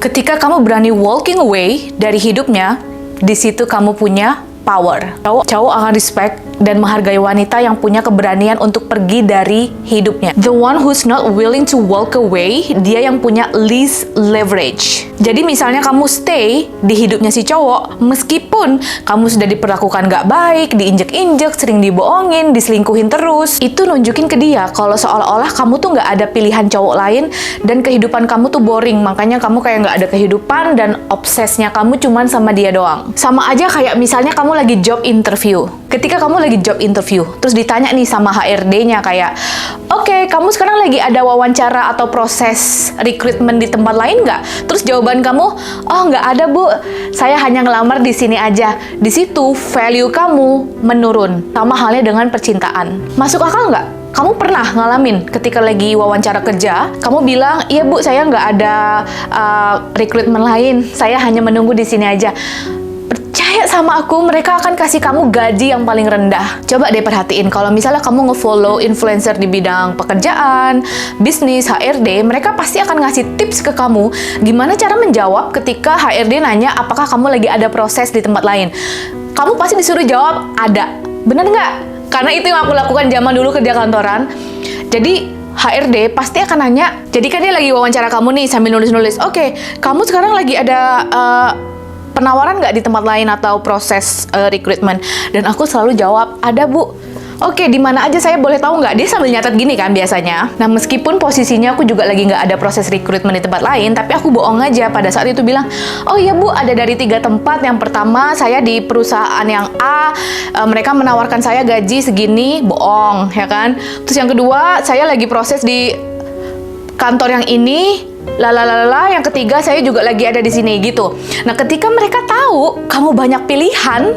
Ketika kamu berani walking away dari hidupnya, di situ kamu punya power. Cowok akan respect dan menghargai wanita yang punya keberanian untuk pergi dari hidupnya. The one who's not willing to walk away, dia yang punya least leverage. Jadi misalnya kamu stay di hidupnya si cowok, meskipun kamu sudah diperlakukan gak baik, diinjek-injek, sering dibohongin, diselingkuhin terus, itu nunjukin ke dia kalau seolah-olah kamu tuh gak ada pilihan cowok lain dan kehidupan kamu tuh boring. Makanya kamu kayak gak ada kehidupan dan obsesnya kamu cuman sama dia doang. Sama aja kayak misalnya kamu lagi job interview. Ketika kamu lagi job interview, terus ditanya nih sama HRD-nya kayak, oke, kamu sekarang lagi ada wawancara atau proses rekrutmen di tempat lain nggak? Terus jawaban kamu, oh nggak ada bu, saya hanya ngelamar di sini aja. Di situ value kamu menurun, sama halnya dengan percintaan. Masuk akal nggak? Kamu pernah ngalamin ketika lagi wawancara kerja, kamu bilang, iya bu, saya nggak ada rekrutmen lain, saya hanya menunggu di sini aja. Percaya sama aku, mereka akan kasih kamu gaji yang paling rendah. Coba deh perhatiin, kalau misalnya kamu nge-follow influencer di bidang pekerjaan, bisnis, HRD, mereka pasti akan ngasih tips ke kamu gimana cara menjawab ketika HRD nanya apakah kamu lagi ada proses di tempat lain. Kamu pasti disuruh jawab, ada. Bener nggak? Karena itu yang aku lakukan zaman dulu kerja kantoran. Jadi HRD pasti akan nanya, jadi kan dia lagi wawancara kamu nih sambil nulis-nulis, oke, kamu sekarang lagi ada penawaran nggak di tempat lain atau proses rekrutmen? Dan aku selalu jawab, ada bu. Oke, di mana aja saya boleh tahu nggak? Dia sambil nyatet gini kan biasanya. Nah, meskipun posisinya aku juga lagi nggak ada proses rekrutmen di tempat lain, tapi aku bohong aja pada saat itu bilang, oh iya bu, ada dari 3 tempat. Yang pertama, saya di perusahaan yang A, mereka menawarkan saya gaji segini, bohong, ya kan? Terus yang kedua, saya lagi proses di kantor yang ini, yang ketiga saya juga lagi ada di sini gitu. Nah, ketika mereka tahu kamu banyak pilihan,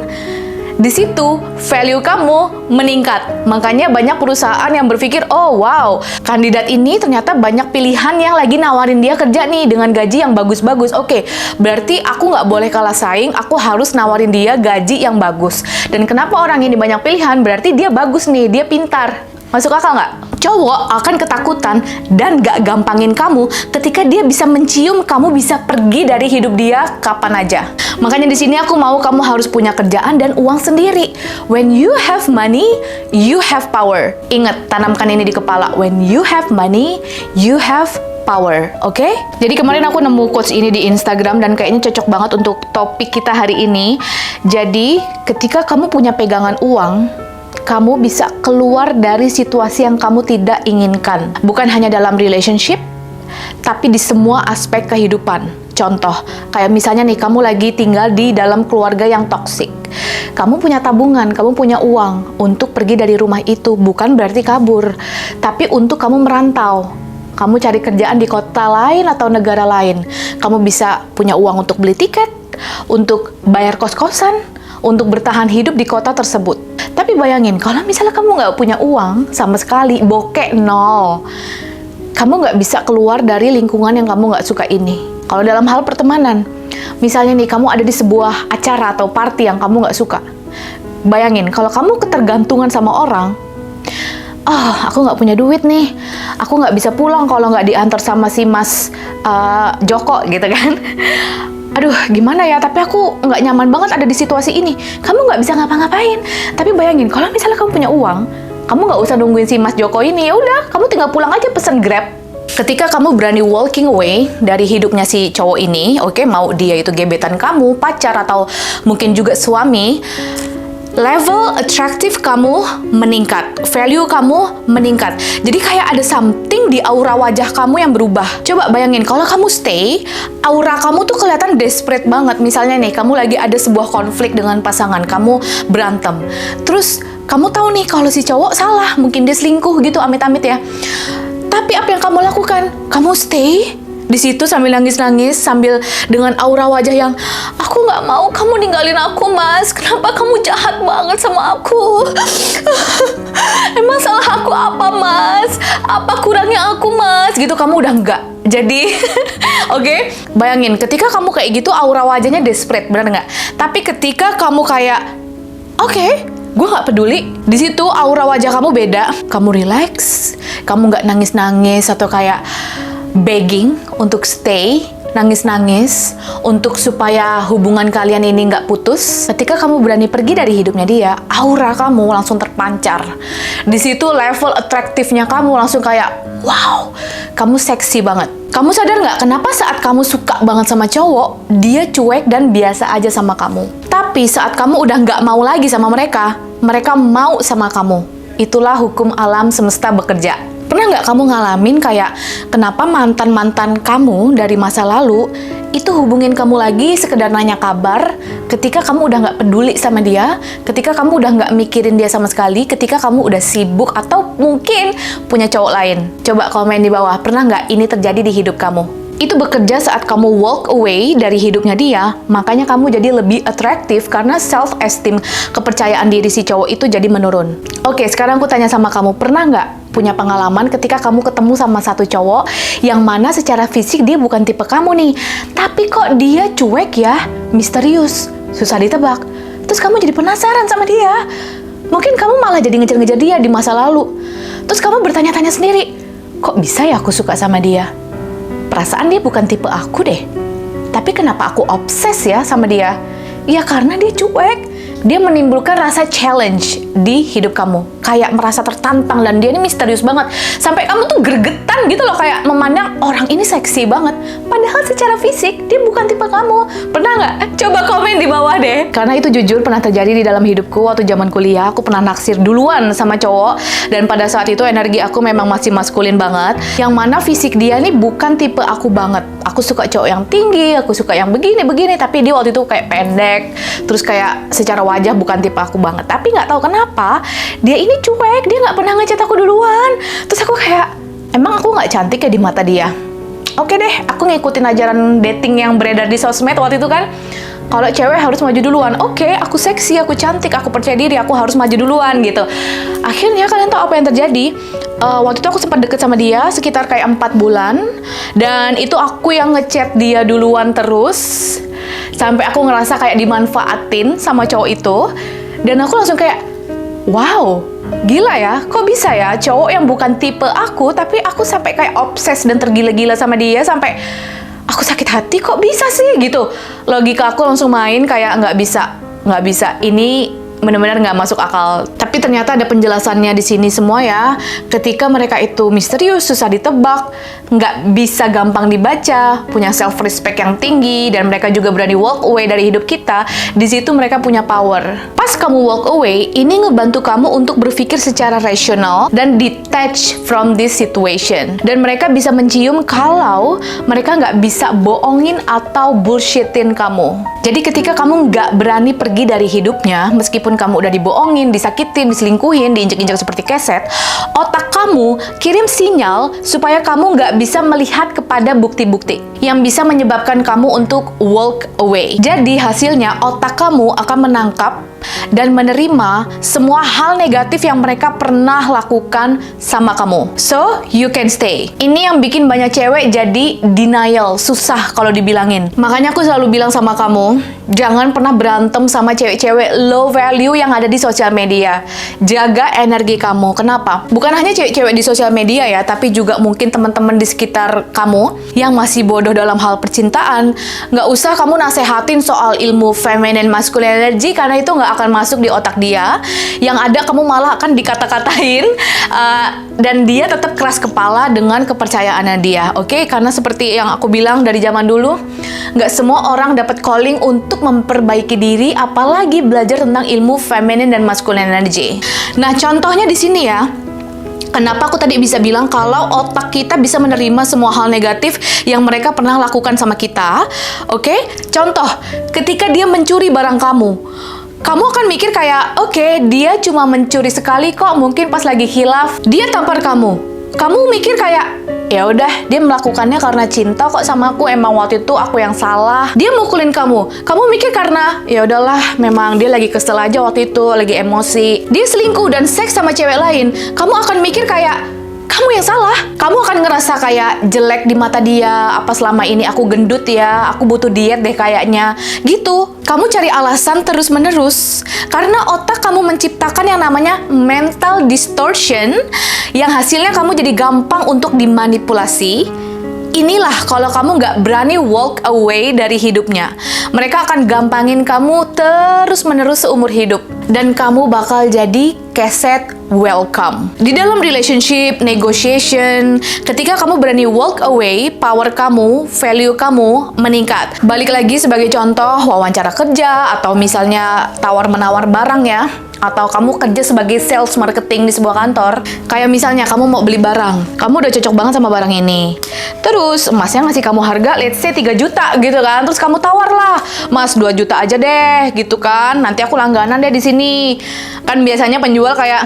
di situ value kamu meningkat. Makanya banyak perusahaan yang berpikir, oh wow, kandidat ini ternyata banyak pilihan yang lagi nawarin dia kerja nih dengan gaji yang bagus-bagus. Oke, berarti aku nggak boleh kalah saing, aku harus nawarin dia gaji yang bagus. Dan kenapa orang ini banyak pilihan? Berarti dia bagus nih, dia pintar. Masuk akal nggak? Cowok akan ketakutan dan gak gampangin kamu ketika dia bisa mencium kamu bisa pergi dari hidup dia kapan aja. Makanya di sini aku mau kamu harus punya kerjaan dan uang sendiri. When you have money, you have power. Ingat, tanamkan ini di kepala. When you have money, you have power, oke? Jadi kemarin aku nemu quotes ini di Instagram dan kayaknya cocok banget untuk topik kita hari ini. Jadi, ketika kamu punya pegangan uang, kamu bisa keluar dari situasi yang kamu tidak inginkan. Bukan hanya dalam relationship, tapi di semua aspek kehidupan. Contoh, kayak misalnya nih, kamu lagi tinggal di dalam keluarga yang toksik. Kamu punya tabungan, kamu punya uang untuk pergi dari rumah itu. Bukan berarti kabur, tapi untuk kamu merantau. Kamu cari kerjaan di kota lain atau negara lain. Kamu bisa punya uang untuk beli tiket, untuk bayar kos-kosan, untuk bertahan hidup di kota tersebut. Tapi bayangin, kalau misalnya kamu nggak punya uang sama sekali, bokek nol, kamu nggak bisa keluar dari lingkungan yang kamu nggak suka ini. Kalau dalam hal pertemanan, misalnya nih, kamu ada di sebuah acara atau party yang kamu nggak suka. Bayangin, kalau kamu ketergantungan sama orang, aku nggak punya duit nih, aku nggak bisa pulang kalau nggak diantar sama si Mas Joko gitu kan. Aduh, gimana ya, tapi aku nggak nyaman banget ada di situasi ini. Kamu nggak bisa ngapa-ngapain. Tapi bayangin, kalau misalnya kamu punya uang, kamu nggak usah nungguin si Mas Joko ini, ya udah, kamu tinggal pulang aja pesen Grab. Ketika kamu berani walking away dari hidupnya si cowok ini, oke, mau dia itu gebetan kamu, pacar, atau mungkin juga suami, level atraktif kamu meningkat, value kamu meningkat. Jadi kayak ada something di aura wajah kamu yang berubah. Coba bayangin, kalau kamu stay, aura kamu tuh kelihatan desperate banget. Misalnya nih, kamu lagi ada sebuah konflik dengan pasangan, kamu berantem. Terus kamu tahu nih kalau si cowok salah, mungkin dia selingkuh gitu, amit-amit ya. Tapi apa yang kamu lakukan? Kamu stay di situ sambil nangis-nangis, sambil dengan aura wajah yang, aku nggak mau kamu ninggalin aku, Mas. Kenapa kamu jahat banget sama aku? Emang salah aku apa, Mas? Apa kurangnya aku, Mas? Gitu, kamu udah nggak. Jadi, oke, bayangin, ketika kamu kayak gitu, aura wajahnya desperate, bener nggak? Tapi ketika kamu kayak, oke, gue nggak peduli, di situ aura wajah kamu beda. Kamu relax, kamu nggak nangis-nangis atau kayak begging untuk stay. nangis-nangis untuk supaya hubungan kalian ini nggak putus. Ketika kamu berani pergi dari hidupnya dia, aura kamu langsung terpancar. Di situ level atraktifnya kamu langsung kayak, wow, kamu seksi banget. Kamu sadar nggak kenapa saat kamu suka banget sama cowok, dia cuek dan biasa aja sama kamu. Tapi saat kamu udah nggak mau lagi sama mereka, mereka mau sama kamu. Itulah hukum alam semesta bekerja. Pernah nggak kamu ngalamin kayak kenapa mantan-mantan kamu dari masa lalu itu hubungin kamu lagi sekedar nanya kabar ketika kamu udah nggak peduli sama dia, ketika kamu udah nggak mikirin dia sama sekali, ketika kamu udah sibuk atau mungkin punya cowok lain? Coba komen di bawah, pernah nggak ini terjadi di hidup kamu? Itu bekerja saat kamu walk away dari hidupnya dia, makanya kamu jadi lebih atraktif karena self-esteem, kepercayaan diri si cowok itu jadi menurun. Oke, sekarang aku tanya sama kamu, pernah nggak punya pengalaman ketika kamu ketemu sama satu cowok yang mana secara fisik dia bukan tipe kamu nih, tapi kok dia cuek ya, misterius, susah ditebak. Terus kamu jadi penasaran sama dia. Mungkin kamu malah jadi ngejar-ngejar dia di masa lalu. Terus kamu bertanya-tanya sendiri, kok bisa ya aku suka sama dia? Perasaan dia bukan tipe aku deh. Tapi kenapa aku obses ya sama dia? Ya karena dia cuek. Dia menimbulkan rasa challenge di hidup kamu. Kayak merasa tertantang dan dia ini misterius banget. Sampai kamu tuh gregetan gitu loh, kayak memandang orang ini seksi banget. Padahal secara fisik dia bukan tipe kamu. Pernah nggak? Coba komen di bawah deh. Karena itu jujur pernah terjadi di dalam hidupku waktu zaman kuliah. Aku pernah naksir duluan sama cowok. Dan pada saat itu energi aku memang masih maskulin banget. Yang mana fisik dia nih bukan tipe aku banget. Aku suka cowok yang tinggi, aku suka yang begini-begini. Tapi dia waktu itu kayak pendek. Terus kayak secara wajah bukan tipe aku banget. Tapi nggak tahu kenapa dia ini cuek, dia nggak pernah ngechat aku duluan. Terus aku kayak, emang aku nggak cantik ya di mata dia? Oke deh, aku ngikutin ajaran dating yang beredar di sosmed waktu itu kan. Kalau cewek harus maju duluan. Oke, aku seksi, aku cantik, aku percaya diri, aku harus maju duluan gitu. Akhirnya kalian tahu apa yang terjadi? Waktu itu aku sempat deket sama dia sekitar kayak 4 bulan. Dan itu aku yang ngechat dia duluan terus. Sampai aku ngerasa kayak dimanfaatin sama cowok itu. Dan aku langsung kayak, wow, gila ya, kok bisa ya cowok yang bukan tipe aku, tapi aku sampai kayak obses dan tergila-gila sama dia, sampai aku sakit hati, kok bisa sih gitu. Logika aku langsung main kayak nggak bisa, ini benar-benar nggak masuk akal. Tapi ternyata ada penjelasannya di sini semua ya. Ketika mereka itu misterius, susah ditebak, nggak bisa gampang dibaca, punya self-respect yang tinggi, dan mereka juga berani walk away dari hidup kita, di situ mereka punya power. Pas kamu walk away, ini ngebantu kamu untuk berpikir secara rasional dan detach from this situation. Dan mereka bisa mencium kalau mereka nggak bisa bohongin atau bullshitin kamu. Jadi ketika kamu nggak berani pergi dari hidupnya, meskipun kamu udah dibohongin, disakitin, diselingkuhin, diinjek-injek seperti keset, otak kamu kirim sinyal supaya kamu nggak bisa melihat kepada bukti-bukti yang bisa menyebabkan kamu untuk walk away. Jadi hasilnya otak kamu akan menangkap dan menerima semua hal negatif yang mereka pernah lakukan sama kamu. So, you can stay. Ini yang bikin banyak cewek jadi denial, susah kalau dibilangin. Makanya aku selalu bilang sama kamu, jangan pernah berantem sama cewek-cewek low value yang ada di sosial media. Jaga energi kamu. Kenapa? Bukan hanya cewek-cewek di sosial media ya, tapi juga mungkin teman-teman di sekitar kamu yang masih bodoh dalam hal percintaan. Nggak usah kamu nasehatin soal ilmu feminine masculine energy, karena itu nggak akan masuk di otak dia. Yang ada kamu malah akan dikata-katain, dan dia tetap keras kepala dengan kepercayaannya dia. Oke? Karena seperti yang aku bilang dari zaman dulu, nggak semua orang dapat calling untuk memperbaiki diri, apalagi belajar tentang ilmu feminine dan masculine energy. Nah, contohnya di sini ya. Kenapa aku tadi bisa bilang kalau otak kita bisa menerima semua hal negatif yang mereka pernah lakukan sama kita? Oke? Contoh, ketika dia mencuri barang kamu akan mikir kayak, oke, dia cuma mencuri sekali kok, mungkin pas lagi khilaf dia tampar kamu. Kamu mikir kayak, ya udah, dia melakukannya karena cinta kok sama aku, emang waktu itu aku yang salah. Dia mukulin kamu. Kamu mikir karena, ya udahlah, memang dia lagi kesel aja waktu itu, lagi emosi. Dia selingkuh dan seks sama cewek lain. Kamu akan mikir kayak, kamu yang salah. Kamu akan ngerasa kayak jelek di mata dia. Apa selama ini aku gendut ya? Aku butuh diet deh kayaknya. Gitu. Kamu cari alasan terus-menerus. Karena otak kamu menciptakan yang namanya mental distortion, yang hasilnya kamu jadi gampang untuk dimanipulasi. Inilah kalau kamu nggak berani walk away dari hidupnya. Mereka akan gampangin kamu terus-menerus seumur hidup. Dan kamu bakal jadi keset welcome. Di dalam relationship, negotiation, ketika kamu berani walk away, power kamu, value kamu meningkat. Balik lagi sebagai contoh, wawancara kerja, atau misalnya tawar-menawar barang ya. Atau kamu kerja sebagai sales marketing di sebuah kantor. Kayak misalnya kamu mau beli barang, kamu udah cocok banget sama barang ini. Terus masnya ngasih kamu harga let's say 3 juta gitu kan. Terus kamu tawar lah, "Mas, 2 juta aja deh," gitu kan. "Nanti aku langganan deh di sini." Kan biasanya penjual kayak,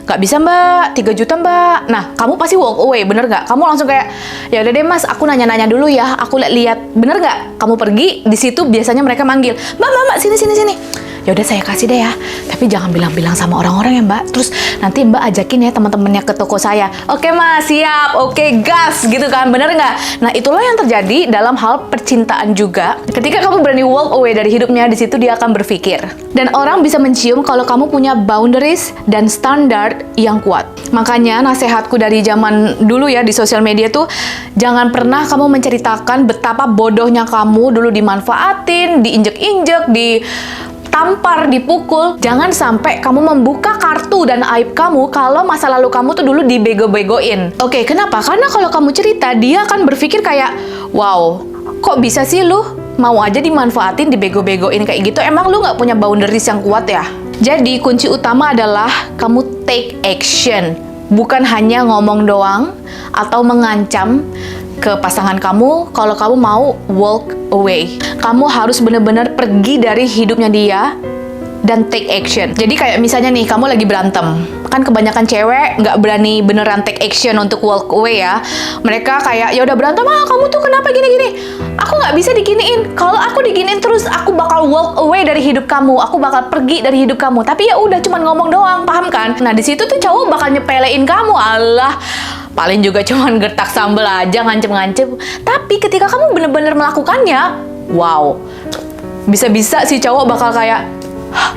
"Nggak bisa mbak, 3 juta mbak." Nah, kamu pasti walk away, bener nggak? Kamu langsung kayak, "Ya udah deh mas, aku nanya-nanya dulu ya, aku lihat." Bener nggak? Kamu pergi, di situ biasanya mereka manggil, "Mbak, sini. Ya udah saya kasih deh ya, tapi jangan bilang-bilang sama orang-orang ya mbak. Terus nanti mbak ajakin ya teman-temannya ke toko saya." "Oke mas, siap, oke gas," gitu kan, bener nggak? Nah itulah yang terjadi dalam hal percintaan juga. Ketika kamu berani walk away dari hidupnya, di situ dia akan berpikir. Dan orang bisa mencium kalau kamu punya boundaries dan standar yang kuat. Makanya nasihatku dari zaman dulu ya di sosial media tuh, jangan pernah kamu menceritakan betapa bodohnya kamu dulu dimanfaatin, diinjek-injek, tampar, dipukul. Jangan sampai kamu membuka kartu dan aib kamu kalau masa lalu kamu tuh dulu dibego-begoin. Oke, kenapa? Karena kalau kamu cerita, dia akan berpikir kayak, "Wow, kok bisa sih lu mau aja dimanfaatin, dibego-begoin kayak gitu? Emang lu nggak punya boundaries yang kuat ya?" Jadi, kunci utama adalah kamu take action. Bukan hanya ngomong doang atau mengancam ke pasangan kamu kalau kamu mau walk away. Kamu harus benar-benar pergi dari hidupnya dia dan take action. Jadi kayak misalnya nih, kamu lagi berantem. Kan kebanyakan cewek nggak berani beneran take action untuk walk away ya. Mereka kayak, "Ya udah berantem, kamu tuh kenapa gini-gini?" "Aku nggak bisa diginiin. Kalau aku diginiin terus, aku bakal walk away dari hidup kamu. Aku bakal pergi dari hidup kamu." Tapi ya udah, cuman ngomong doang, paham kan? Nah di situ tuh cowok bakal nyepelein kamu. Alah, paling juga cuman gertak sambel aja, ngancem-ngancem. Tapi ketika kamu bener-bener melakukannya, wow, bisa-bisa si cowok bakal kayak, "Hah,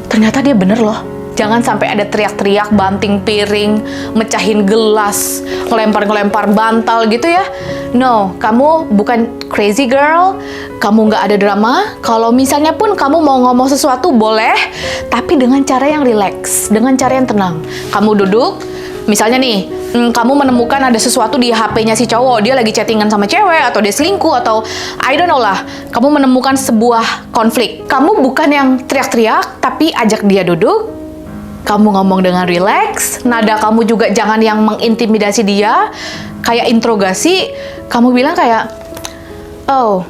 ternyata dia bener loh." Jangan sampai ada teriak-teriak, banting piring, mecahin gelas, ngelempar-ngelempar bantal gitu ya. No, kamu bukan crazy girl, kamu nggak ada drama. Kalau misalnya pun kamu mau ngomong sesuatu boleh, tapi dengan cara yang relax, dengan cara yang tenang. Kamu duduk, misalnya nih, kamu menemukan ada sesuatu di HP-nya si cowok, dia lagi chattingan sama cewek, atau dia selingkuh, atau I don't know lah. Kamu menemukan sebuah konflik. Kamu bukan yang teriak-teriak, tapi ajak dia duduk. Kamu ngomong dengan relax, nada kamu juga jangan yang mengintimidasi dia, kayak interogasi. Kamu bilang kayak, "Oh,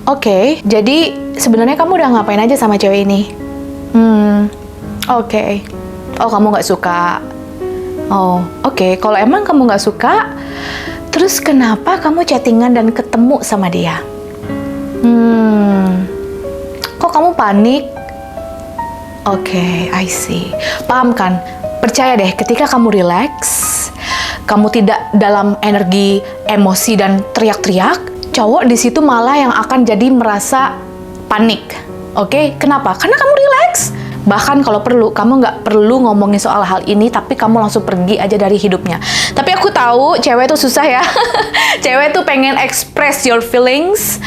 oke, jadi sebenarnya kamu udah ngapain aja sama cewek ini?" Oke. "Oh, kamu nggak suka." "Oh, oke. Kalau emang kamu nggak suka, terus kenapa kamu chattingan dan ketemu sama dia?" "Kok kamu panik?" "Oke, I see." Paham kan? Percaya deh, ketika kamu relax, kamu tidak dalam energi emosi dan teriak-teriak, cowok di situ malah yang akan jadi merasa panik. Oke? Kenapa? Karena kamu relax. Bahkan kalau perlu, kamu nggak perlu ngomongin soal hal ini, tapi kamu langsung pergi aja dari hidupnya. Tapi aku tahu, cewek tuh susah ya. Cewek tuh pengen express your feelings.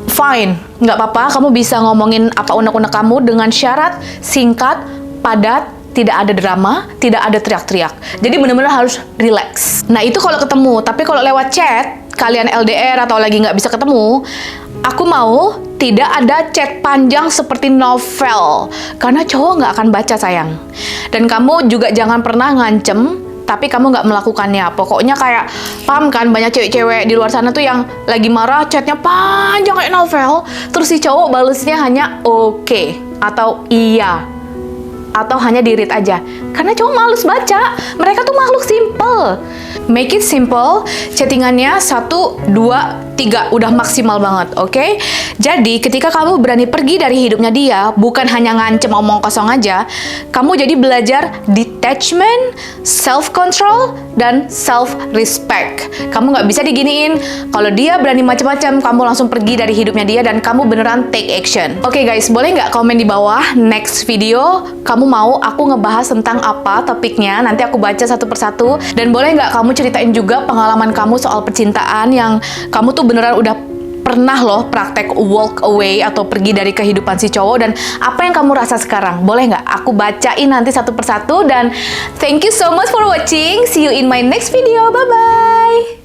Fine, nggak apa-apa, kamu bisa ngomongin apa unek-unek kamu dengan syarat singkat, padat, tidak ada drama, tidak ada teriak-teriak. Jadi benar-benar harus relax. Nah itu kalau ketemu, tapi kalau lewat chat, kalian LDR atau lagi nggak bisa ketemu, aku mau tidak ada chat panjang seperti novel, karena cowok nggak akan baca sayang. Dan kamu juga jangan pernah ngancem, tapi kamu nggak melakukannya. Pokoknya kayak, paham kan, banyak cewek-cewek di luar sana tuh yang lagi marah, chatnya panjang kayak novel, terus si cowok balesnya hanya oke, atau iya, atau hanya di-read aja. Karena cowok males baca, mereka tuh makhluk simple. Make it simple, chattingannya 1, 2, 3, udah maksimal banget, oke? Jadi, ketika kamu berani pergi dari hidupnya dia, bukan hanya ngancem omong kosong aja, kamu jadi belajar detach attachment, self-control, dan self-respect. Kamu nggak bisa diginiin. Kalau dia berani macam-macam, kamu langsung pergi dari hidupnya dia dan kamu beneran take action. Oke guys, boleh nggak komen di bawah next video kamu mau aku ngebahas tentang apa topiknya? Nanti aku baca satu persatu. Dan boleh nggak kamu ceritain juga pengalaman kamu soal percintaan yang kamu tuh beneran udah pernah loh praktek walk away atau pergi dari kehidupan si cowok, dan apa yang kamu rasa sekarang? Boleh nggak aku bacain nanti satu persatu? Dan thank you so much for watching. See you in my next video. Bye-bye.